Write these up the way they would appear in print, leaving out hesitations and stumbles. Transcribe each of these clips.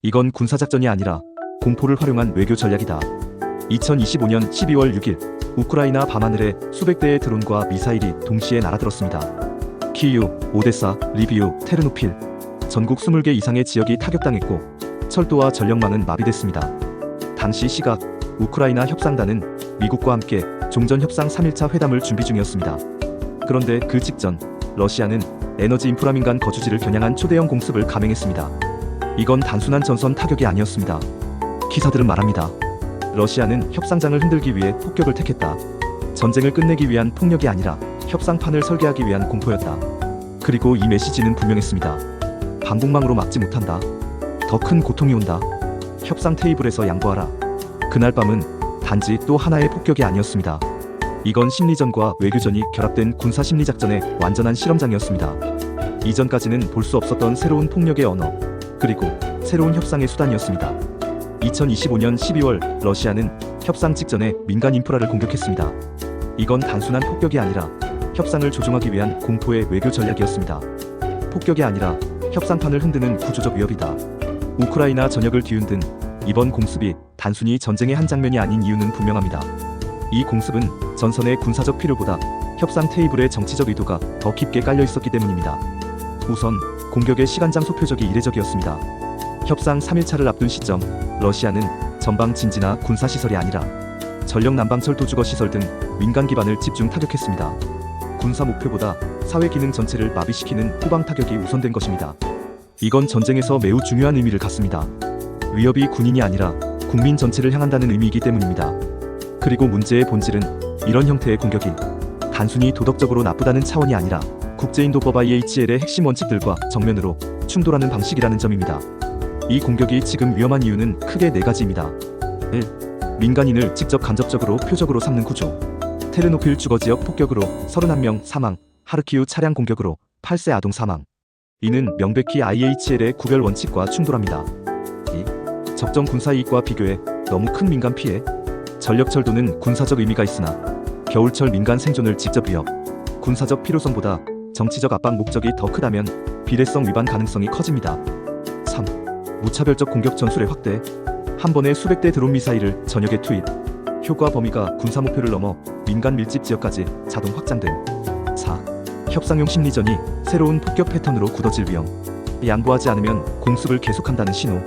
이건 군사작전이 아니라 공포를 활용한 외교 전략이다. 2025년 12월 6일 우크라이나 밤하늘에 수백 대의 드론과 미사일이 동시에 날아들었습니다. 키이우, 오데사, 리비우, 테르노필 전국 20개 이상의 지역이 타격당했고 철도와 전력망은 마비됐습니다. 당시 시각 우크라이나 협상단은 미국과 함께 종전협상 3일차 회담을 준비 중이었습니다. 그런데 그 직전 러시아는 에너지 인프라 민간 거주지를 겨냥한 초대형 공습을 감행했습니다. 이건 단순한 전선 타격이 아니었습니다. 기사들은 말합니다. 러시아는 협상장을 흔들기 위해 폭격을 택했다. 전쟁을 끝내기 위한 폭력이 아니라 협상판을 설계하기 위한 공포였다. 그리고 이 메시지는 분명했습니다. 방공망으로 막지 못한다. 더 큰 고통이 온다. 협상 테이블에서 양보하라. 그날 밤은 단지 또 하나의 폭격이 아니었습니다. 이건 심리전과 외교전이 결합된 군사심리작전의 완전한 실험장이었습니다. 이전까지는 볼 수 없었던 새로운 폭력의 언어, 그리고 새로운 협상의 수단이었습니다. 2025년 12월 러시아는 협상 직전에 민간 인프라를 공격했습니다. 이건 단순한 폭격이 아니라 협상을 조종하기 위한 공포의 외교 전략이었습니다. 폭격이 아니라 협상판을 흔드는 구조적 위협이다. 우크라이나 전역을 뒤흔든 이번 공습이 단순히 전쟁의 한 장면이 아닌 이유는 분명합니다. 이 공습은 전선의 군사적 필요보다 협상 테이블의 정치적 의도가 더 깊게 깔려 있었기 때문입니다. 우선 공격의 시간 장소 표적이 이례적이었습니다. 협상 3일차를 앞둔 시점, 러시아는 전방 진지나 군사시설이 아니라 전력 난방철도 주거시설 등 민간 기반을 집중 타격했습니다. 군사 목표보다 사회 기능 전체를 마비시키는 후방 타격이 우선된 것입니다. 이건 전쟁에서 매우 중요한 의미를 갖습니다. 위협이 군인이 아니라 국민 전체를 향한다는 의미이기 때문입니다. 그리고 문제의 본질은 이런 형태의 공격이 단순히 도덕적으로 나쁘다는 차원이 아니라 국제인도법 IHL의 핵심 원칙들과 정면으로 충돌하는 방식이라는 점입니다. 이 공격이 지금 위험한 이유는 크게 4가지입니다. 1. 민간인을 직접 간접적으로 표적으로 삼는 구조. 테르노필 주거지역 폭격으로 31명 사망, 하르키우 차량 공격으로 8세 아동 사망. 이는 명백히 IHL의 구별 원칙과 충돌합니다. 2. 적정 군사 이익과 비교해 너무 큰 민간 피해. 전력철도는 군사적 의미가 있으나 겨울철 민간 생존을 직접 위협. 군사적 필요성보다 정치적 압박 목적이 더 크다면 비례성 위반 가능성이 커집니다. 3. 무차별적 공격 전술의 확대. 한 번에 수백 대 드론 미사일을 전역에 투입. 효과 범위가 군사 목표를 넘어 민간 밀집 지역까지 자동 확장됨. 4. 협상용 심리전이 새로운 폭격 패턴으로 굳어질 위험. 양보하지 않으면 공습을 계속한다는 신호.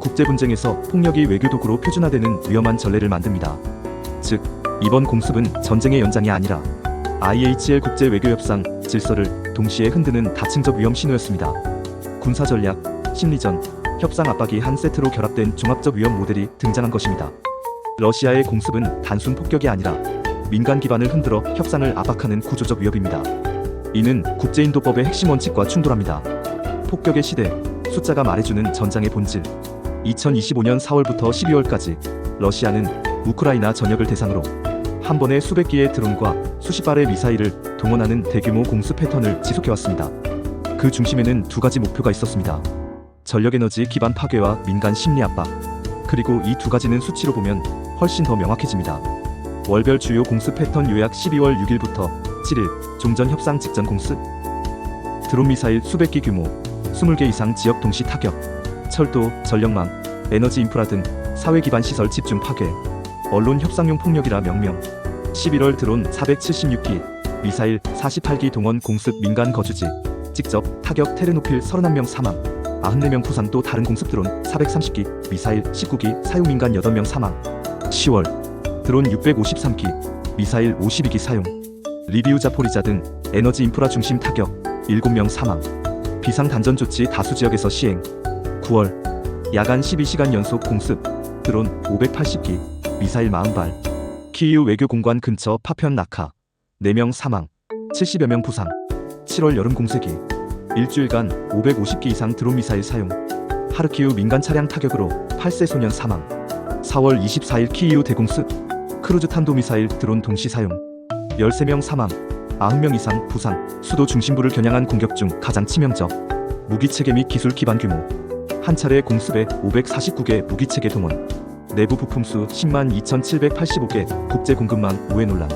국제 분쟁에서 폭력이 외교 도구로 표준화되는 위험한 전례를 만듭니다. 즉, 이번 공습은 전쟁의 연장이 아니라 IHL 국제 외교 협상 질서를 동시에 흔드는 다층적 위험 신호였습니다. 군사 전략, 심리전, 협상 압박이 한 세트로 결합된 종합적 위험 모델이 등장한 것입니다. 러시아의 공습은 단순 폭격이 아니라 민간 기반을 흔들어 협상을 압박하는 구조적 위협입니다. 이는 국제인도법의 핵심 원칙과 충돌합니다. 폭격의 시대, 숫자가 말해주는 전장의 본질. 2025년 4월부터 12월까지 러시아는 우크라이나 전역을 대상으로 한 번에 수백 기의 드론과 수십 발의 미사일을 동원하는 대규모 공습 패턴을 지속해왔습니다. 그 중심에는 2가지 목표가 있었습니다. 전력에너지 기반 파괴와 민간 심리 압박. 그리고 이 2가지는 수치로 보면 훨씬 더 명확해집니다. 월별 주요 공습 패턴 요약 12월 6일부터 7일 종전 협상 직전 공습. 드론 미사일 수백 기 규모, 20개 이상 지역 동시 타격. 철도, 전력망, 에너지 인프라 등 사회 기반 시설 집중 파괴. 언론 협상용 폭력이라 명명. 11월 드론 476기, 미사일 48기 동원 공습 민간 거주지. 직접 타격 테르노필 31명 사망, 94명 부상. 또 다른 공습 드론 430기, 미사일 19기 사용 민간 8명 사망. 10월 드론 653기, 미사일 52기 사용. 리비우 자포리자 등 에너지 인프라 중심 타격 7명 사망. 비상 단전 조치 다수 지역에서 시행. 9월 야간 12시간 연속 공습 드론 580기, 미사일 40발. 키이우 외교 공관 근처 파편 낙하 4명 사망, 70여 명 부상. 7월 여름 공세기 일주일간 550기 이상 드론 미사일 사용. 하르키우 민간 차량 타격으로 8세 소년 사망. 4월 24일 키이우 대공습 크루즈 탄도미사일 드론 동시 사용. 13명 사망, 90명 이상 부상. 수도 중심부를 겨냥한 공격 중 가장 치명적. 무기체계 및 기술 기반 규모. 한 차례 공습에 549개 무기체계 동원. 내부 부품수 10만 2,785개. 국제 공급망 우회 논란.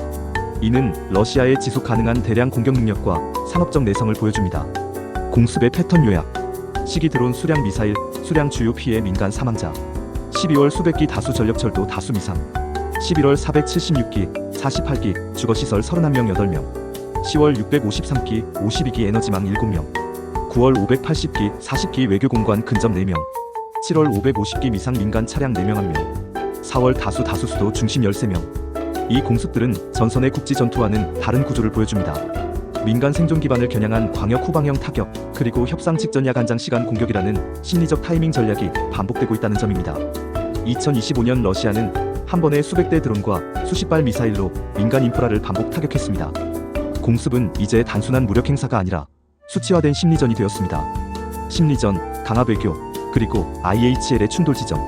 이는 러시아의 지속 가능한 대량 공격 능력과 산업적 내성을 보여줍니다. 공습의 패턴 요약. 시기 드론 수량 미사일 수량 주요 피해 민간 사망자 12월 수백기 다수 전력철도 다수 미상 11월 476기 48기 주거시설 31명 8명 10월 653기 52기 에너지망 7명 9월 580기 40기 외교공관 근접 4명 7월 550기 미상 민간 차량 4명 1명 4월 다수 수도 중심 13명 이 공습들은 전선의 국지 전투와는 다른 구조를 보여줍니다. 민간 생존 기반을 겨냥한 광역 후방형 타격 그리고 협상 직전 야간장 시간 공격이라는 심리적 타이밍 전략이 반복되고 있다는 점입니다. 2025년 러시아는 한 번에 수백 대 드론과 수십 발 미사일로 민간 인프라를 반복 타격했습니다. 공습은 이제 단순한 무력 행사가 아니라 수치화된 심리전이 되었습니다. 심리전, 강압 외교, 그리고 IHL의 충돌 지점.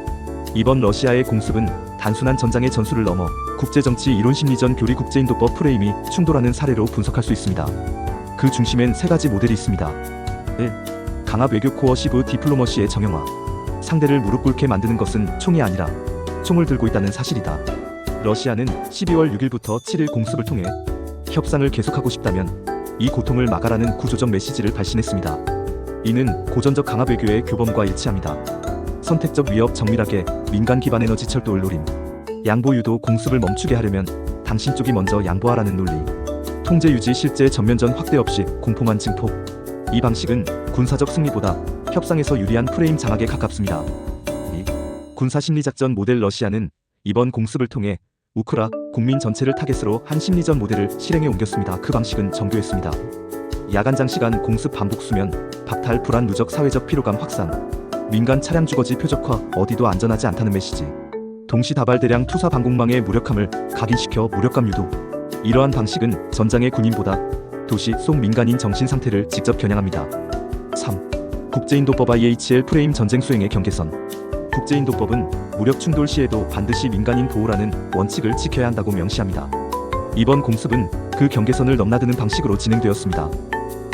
이번 러시아의 공습은 단순한 전장의 전술을 넘어 국제정치 이론 심리전 교리 국제인도법 프레임이 충돌하는 사례로 분석할 수 있습니다. 그 중심엔 세 가지 모델이 있습니다. 1. 강압 외교 코어시브 디플로머시의 정형화. 상대를 무릎 꿇게 만드는 것은 총이 아니라 총을 들고 있다는 사실이다. 러시아는 12월 6일부터 7일 공습을 통해 협상을 계속하고 싶다면 이 고통을 막아라는 구조적 메시지를 발신했습니다. 이는 고전적 강압 외교의 교범과 일치합니다. 선택적 위협 정밀하게 민간 기반 에너지 철도를 노림. 양보 유도 공습을 멈추게 하려면 당신 쪽이 먼저 양보하라는 논리. 통제 유지 실제 전면전 확대 없이 공포만 증폭. 이 방식은 군사적 승리보다 협상에서 유리한 프레임 장악에 가깝습니다. 2. 군사심리작전 모델 러시아는 이번 공습을 통해 우크라 국민 전체를 타겟으로 한 심리전 모델을 실행에 옮겼습니다. 그 방식은 정교했습니다. 야간장 시간 공습 반복 수면, 박탈 불안 누적 사회적 피로감 확산, 민간 차량 주거지 표적화 어디도 안전하지 않다는 메시지. 동시다발 대량 투사 방공망의 무력함을 각인시켜 무력감 유도. 이러한 방식은 전장의 군인보다 도시 속 민간인 정신 상태를 직접 겨냥합니다. 3. 국제인도법 IHL 프레임 전쟁 수행의 경계선. 국제인도법은 무력 충돌 시에도 반드시 민간인 보호라는 원칙을 지켜야 한다고 명시합니다. 이번 공습은 그 경계선을 넘나드는 방식으로 진행되었습니다.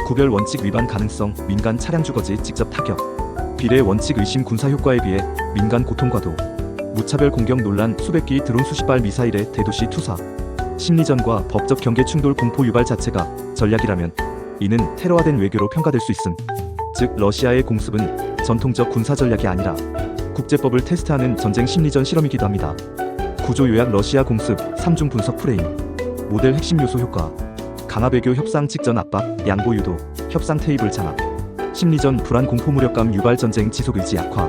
구별 원칙 위반 가능성, 민간 차량 주거지 직접 타격, 비례 원칙 의심 군사 효과에 비해 민간 고통 과도, 무차별 공격 논란 수백 기 드론 수십 발 미사일의 대도시 투사, 심리전과 법적 경계 충돌 공포 유발 자체가 전략이라면 이는 테러화된 외교로 평가될 수 있음. 즉 러시아의 공습은 전통적 군사 전략이 아니라 국제법을 테스트하는 전쟁 심리전 실험이기도 합니다. 구조 요약 러시아 공습 3중 분석 프레임. 모델 핵심 요소 효과. 강압 외교 협상 직전 압박, 양보 유도, 협상 테이블 장악. 심리전 불안 공포 무력감 유발 전쟁 지속 의지 약화.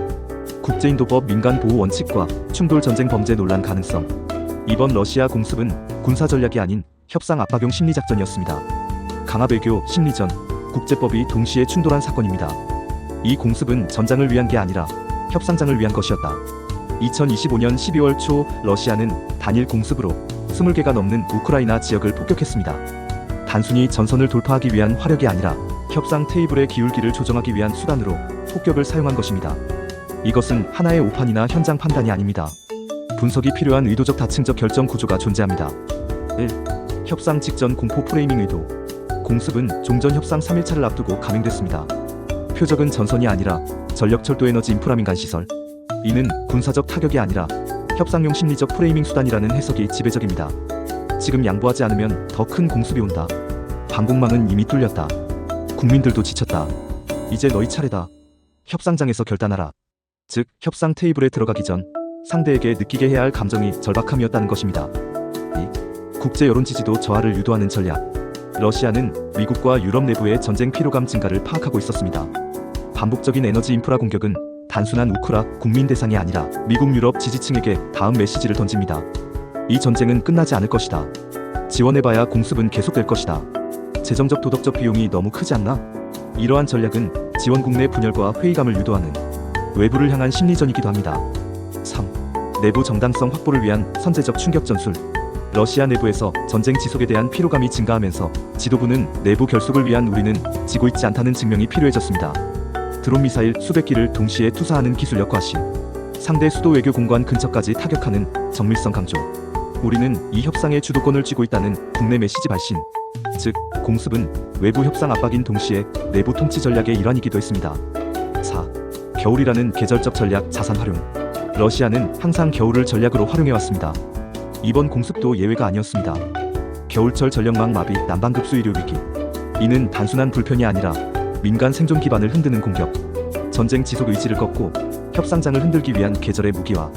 국제인도법 민간 보호 원칙과 충돌 전쟁 범죄 논란 가능성. 이번 러시아 공습은 군사 전략이 아닌 협상 압박용 심리작전이었습니다. 강압 외교, 심리전, 국제법이 동시에 충돌한 사건입니다. 이 공습은 전장을 위한 게 아니라 협상장을 위한 것이었다. 2025년 12월 초 러시아는 단일 공습으로 20개가 넘는 우크라이나 지역을 폭격했습니다. 단순히 전선을 돌파하기 위한 화력이 아니라 협상 테이블의 기울기를 조정하기 위한 수단으로 폭격을 사용한 것입니다. 이것은 하나의 오판이나 현장 판단이 아닙니다. 분석이 필요한 의도적 다층적 결정 구조가 존재합니다. 1. 협상 직전 공포 프레이밍 의도. 공습은 종전 협상 3일차를 앞두고 감행됐습니다. 표적은 전선이 아니라 전력철도 에너지 인프라 민간 시설. 이는 군사적 타격이 아니라 협상용 심리적 프레이밍 수단이라는 해석이 지배적입니다. 지금 양보하지 않으면 더 큰 공습이 온다. 방공망은 이미 뚫렸다. 국민들도 지쳤다. 이제 너희 차례다. 협상장에서 결단하라. 즉 협상 테이블에 들어가기 전 상대에게 느끼게 해야 할 감정이 절박함이었다는 것입니다. 2. 국제 여론 지지도 저하를 유도하는 전략. 러시아는 미국과 유럽 내부의 전쟁 피로감 증가를 파악하고 있었습니다. 반복적인 에너지 인프라 공격은 단순한 우크라 국민 대상이 아니라 미국 유럽 지지층에게 다음 메시지를 던집니다. 이 전쟁은 끝나지 않을 것이다. 지원해봐야 공습은 계속될 것이다. 재정적 도덕적 비용이 너무 크지 않나? 이러한 전략은 지원국 내 분열과 회의감을 유도하는 외부를 향한 심리전이기도 합니다. 3. 내부 정당성 확보를 위한 선제적 충격 전술. 러시아 내부에서 전쟁 지속에 대한 피로감이 증가하면서 지도부는 내부 결속을 위한 우리는 지고 있지 않다는 증명이 필요해졌습니다. 드론 미사일 수백 기를 동시에 투사하는 기술 역화시, 상대 수도 외교 공관 근처까지 타격하는 정밀성 강조. 우리는 이 협상의 주도권을 쥐고 있다는 국내 메시지 발신. 즉, 공습은 외부 협상 압박인 동시에 내부 통치 전략의 일환이기도 했습니다. 4. 겨울이라는 계절적 전략 자산 활용. 러시아는 항상 겨울을 전략으로 활용해왔습니다. 이번 공습도 예외가 아니었습니다. 겨울철 전력망 마비, 난방급수 이료 위기. 이는 단순한 불편이 아니라 민간 생존 기반을 흔드는 공격. 전쟁 지속 의지를 꺾고 협상장을 흔들기 위한 계절의 무기화.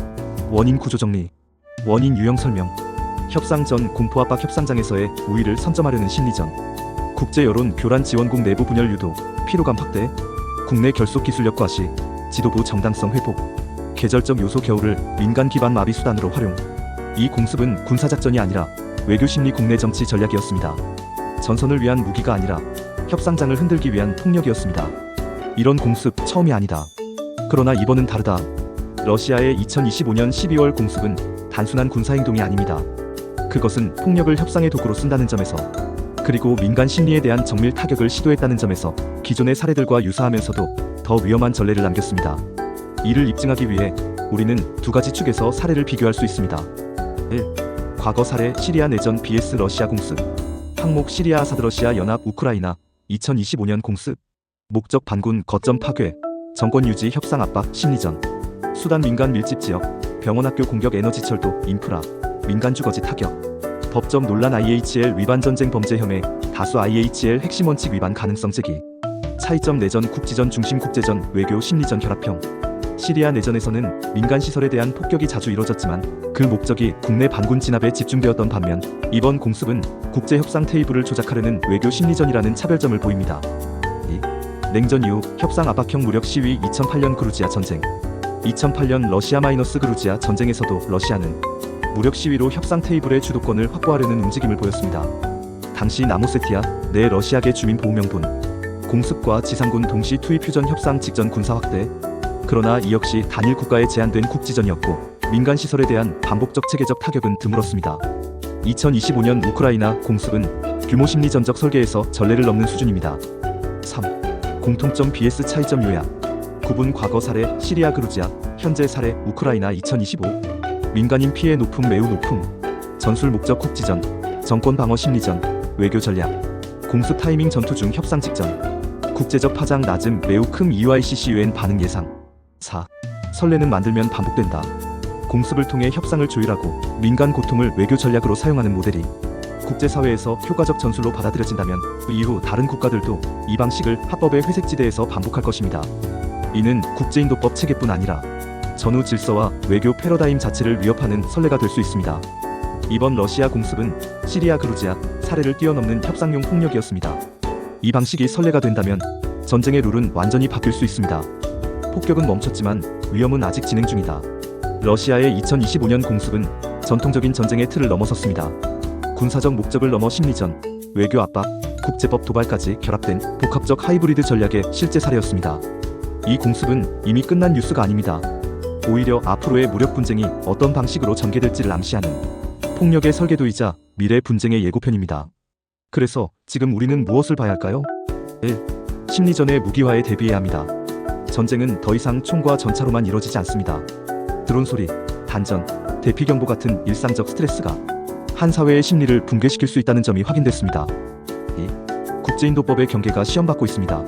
원인 구조 정리. 원인 유형 설명. 협상 전 공포 압박. 협상장에서의 우위를 선점하려는 심리전. 국제 여론 교란. 지원국 내부 분열 유도, 피로감 확대. 국내 결속 기술력 과시, 지도부 정당성 회복. 계절적 요소. 겨울을 민간 기반 마비 수단으로 활용. 이 공습은 군사작전이 아니라 외교 심리 국내 정치 전략이었습니다. 전선을 위한 무기가 아니라 협상장을 흔들기 위한 폭력이었습니다. 이런 공습 처음이 아니다. 그러나 이번은 다르다. 러시아의 2025년 12월 공습은 단순한 군사행동이 아닙니다. 그것은 폭력을 협상의 도구로 쓴다는 점에서, 그리고 민간 심리에 대한 정밀 타격을 시도했다는 점에서 기존의 사례들과 유사하면서도 더 위험한 전례를 남겼습니다. 이를 입증하기 위해 우리는 두 가지 축에서 사례를 비교할 수 있습니다. 1. 과거 사례. 시리아 내전 vs 러시아 공습. 항목. 시리아 아사드. 러시아 연합 우크라이나 2025년 공습. 목적. 반군 거점 파괴, 정권 유지, 협상 압박, 심리전. 수단. 민간 밀집 지역, 병원, 학교 공격, 에너지, 철도, 인프라, 민간 주거지 타격. 법적 논란. IHL 위반, 전쟁 범죄 혐의, 다수 IHL 핵심 원칙 위반 가능성 제기. 차이점. 내전 국지전 중심, 국제전 외교 심리전 결합형. 시리아 내전에서는 민간 시설에 대한 폭격이 자주 이뤄졌지만 그 목적이 국내 반군 진압에 집중되었던 반면, 이번 공습은 국제 협상 테이블을 조작하려는 외교 심리전이라는 차별점을 보입니다. 2. 냉전 이후 협상 압박형 무력 시위. 2008년 그루지아 전쟁. 2008년 러시아 그루지아 전쟁에서도 러시아는 무력 시위로 협상 테이블의 주도권을 확보하려는 움직임을 보였습니다. 당시 나모세티아 내 러시아계 주민 보호 명분. 공습과 지상군 동시 투입. 휴전 협상 직전 군사 확대. 그러나 이 역시 단일 국가에 제한된 국지전이었고 민간 시설에 대한 반복적 체계적 타격은 드물었습니다. 2025년 우크라이나 공습은 규모 심리전적 설계에서 전례를 넘는 수준입니다. 3. 공통점 vs 차이점 요약. 구분. 과거 사례. 시리아 그루지아. 현재 사례. 우크라이나 2025. 민간인 피해 높음, 매우 높음. 전술 목적. 국지전, 정권 방어 심리전, 외교 전략. 공습 타이밍. 전투 중, 협상 직전. 국제적 파장 낮음, 매우 큰. EUICC-UN 반응 예상. 4. 선례는 만들면 반복된다. 공습을 통해 협상을 조율하고 민간 고통을 외교 전략으로 사용하는 모델이 국제사회에서 효과적 전술로 받아들여진다면 그 이후 다른 국가들도 이 방식을 합법의 회색지대에서 반복할 것입니다. 이는 국제인도법 체계뿐 아니라 전후 질서와 외교 패러다임 자체를 위협하는 선례가 될 수 있습니다. 이번 러시아 공습은 시리아 그루지아 사례를 뛰어넘는 협상용 폭력이었습니다. 이 방식이 선례가 된다면 전쟁의 룰은 완전히 바뀔 수 있습니다. 폭격은 멈췄지만 위험은 아직 진행 중이다. 러시아의 2025년 공습은 전통적인 전쟁의 틀을 넘어섰습니다. 군사적 목적을 넘어 심리전, 외교 압박, 국제법 도발까지 결합된 복합적 하이브리드 전략의 실제 사례였습니다. 이 공습은 이미 끝난 뉴스가 아닙니다. 오히려 앞으로의 무력 분쟁이 어떤 방식으로 전개될지를 암시하는 폭력의 설계도이자 미래 분쟁의 예고편입니다. 그래서 지금 우리는 무엇을 봐야 할까요? 1. 심리전의 무기화에 대비해야 합니다. 전쟁은 더 이상 총과 전차로만 이뤄지지 않습니다. 드론 소리, 단전, 대피 경보 같은 일상적 스트레스가 한 사회의 심리를 붕괴시킬 수 있다는 점이 확인됐습니다. 2. 국제인도법의 경계가 시험받고 있습니다.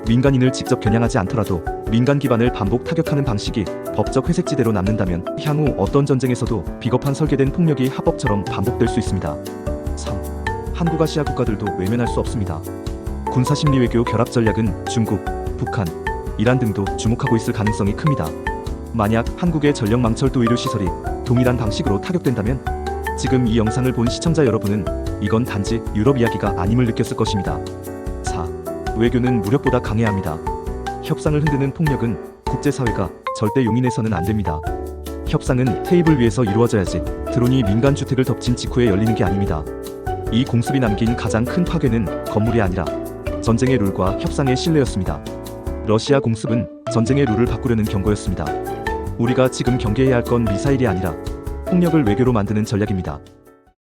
민간인을 직접 겨냥하지 않더라도 민간 기반을 반복 타격하는 방식이 법적 회색지대로 남는다면 향후 어떤 전쟁에서도 비겁한 설계된 폭력이 합법처럼 반복될 수 있습니다. 3. 한국아시아 국가들도 외면할 수 없습니다. 군사심리 외교 결합 전략은 중국, 북한, 이란 등도 주목하고 있을 가능성이 큽니다. 만약 한국의 전력망철도 의료시설이 동일한 방식으로 타격된다면 지금 이 영상을 본 시청자 여러분은 이건 단지 유럽 이야기가 아님을 느꼈을 것입니다. 4. 외교는 무력보다 강해야 합니다. 협상을 흔드는 폭력은 국제사회가 절대 용인해서는 안 됩니다. 협상은 테이블 위에서 이루어져야지 드론이 민간 주택을 덮친 직후에 열리는 게 아닙니다. 이 공습이 남긴 가장 큰 파괴는 건물이 아니라 전쟁의 룰과 협상의 신뢰였습니다. 러시아 공습은 전쟁의 룰을 바꾸려는 경고였습니다. 우리가 지금 경계해야 할 건 미사일이 아니라 폭력을 외교로 만드는 전략입니다.